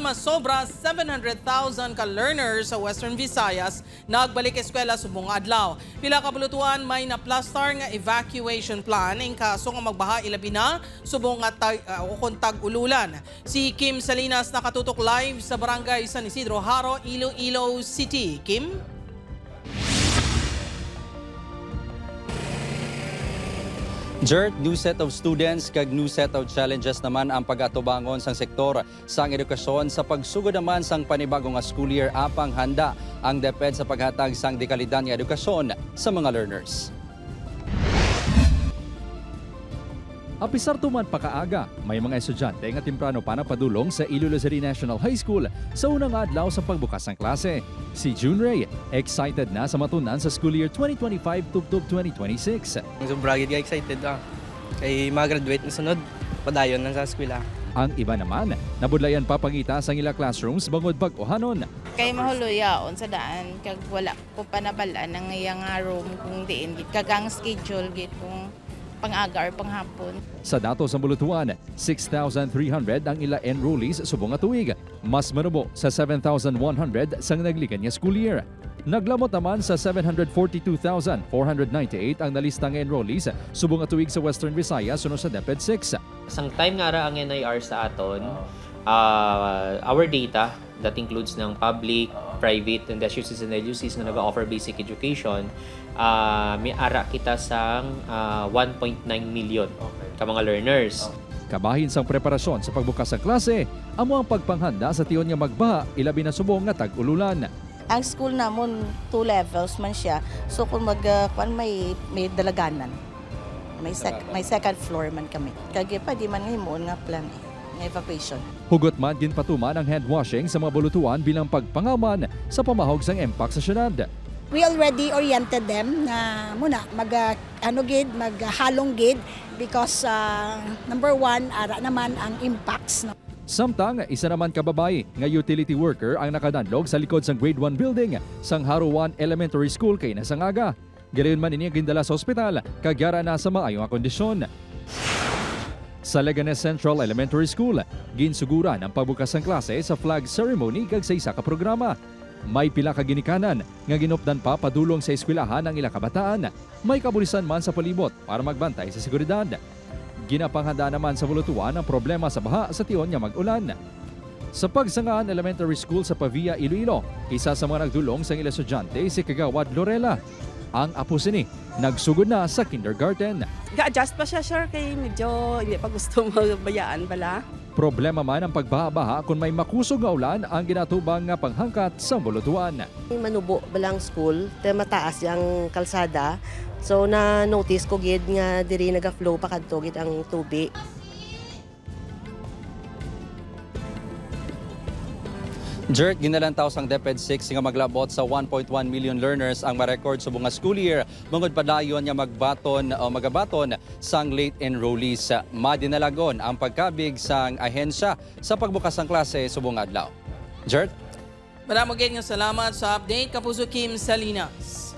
Mas sobra 700,000 ka learners sa Western Visayas nagbalik eskwela subong adlaw. Pila ka bulutuan may naplastar nga evacuation plan in kaso nga magbaha ilabi na subong nga tag-ululan. Si Kim Salinas nakatutok live sa Barangay San Isidro, Haro, Iloilo City. Kim? Jert, new set of students kag new set of challenges naman ang pag-atubangon sang sektor sang edukasyon sa pagsugod naman sang panibagong school year apang handa ang DepEd sa paghatag sang dekalidad nga edukasyon sa mga learners. Apisar tuman pakaaga, may mga estudyante nga temprano pa napadulong sa Iloilo City National High School sa unang adlaw sa pagbukas ng klase. Si June Ray, excited na sa matunan sa school year 2025-2026. Sobra gid ka excited kay mag-graduate na sunod, padayon na sa eskwela. Ang iba naman, nabudlayan pa pangita sa ila classrooms bangod pag-uhanon. Kay mahuluyaon sa daan, kag wala ko pa nabalaan ng iyang room kung diin gid kagang schedule gid kung pang-aga or panghapon. Sa dato sa bulutuan, 6,300 ang ila enrollees subong nga tuig. Mas manubo sa 7,100 sang naglikan nga school year. Naglamot naman sa 742,498 ang nalistang enrollees subong nga tuig sa Western Visayas sunod sa DepEd 6. Sang time nga ra ang NIR sa aton, our data that includes ng public, private, and SUCs and LUCs na nag-offer basic education, may ara kita sang 1.9 million ka mga learners. Kabahin sang preparasyon sa pagbukas sa klase, amo ang pagpanghanda sa tiyon nga magbaha ilabi na subong nga tag-ululan. Ang school namon 2 levels man siya. So kung may dalaganan. May second floor man kami. Kagi pa di man himoon nga plan evacuation. Hugot man ginpatuman ang hand washing sa mga bulutuan bilang pagpangaman sa pamahog sang impact sa syudad. We already oriented them na muna maghalong gid because number one ara naman ang impacts. No? Samtang isa naman kababay nga utility worker ang nakadanlog sa likod sang grade 1 building sang Haro 1 Elementary School kay Nasangaga. Galayon man ini gindala sa ospital kagyara na sa maayong kondisyon. Sa Leganes Central Elementary School, ginsuguran ang pagbukas ng klase sa flag ceremony kag sa isa ka programa. May pila ka ginikanan nga ginupdan pa padulong sa eskwelahan ang ila kabataan. May kabulisan man sa palibot para magbantay sa seguridad. Ginapanghanda naman sa bulutuan ang problema sa baha sa tiyon nga mag-ulan. Sa Pagsangaan Elementary School sa Pavia, Iloilo, isa sa mga nagdulong sa ilang estudyante si Kagawad Lorela. Ang apo sini nagsugod na sa kindergarten. Ga-adjust pa siya, sir, kay medyo hindi pa gusto magbayaan bala. Problema man ang pagbaha-baha kung may makusog nga ulan ang ginatubang nga panghangkat sa bulutuan. Manubo balang school, mataas yung kalsada. So na-notice ko gid nga diri naga-flow pa kadto gid ang tubig. Jert, ginalantaw sang DepEd 6 nga maglabot sa 1.1 million learners ang ma-record sa bunga school year. Mangod padayon nga magabaton sang late enrollees. Madinalagon ang pagkabig sang ahensya sa pagbukas ng klase subong adlaw. Jert? Maraming salamat sa update, Kapuso Kim Salinas.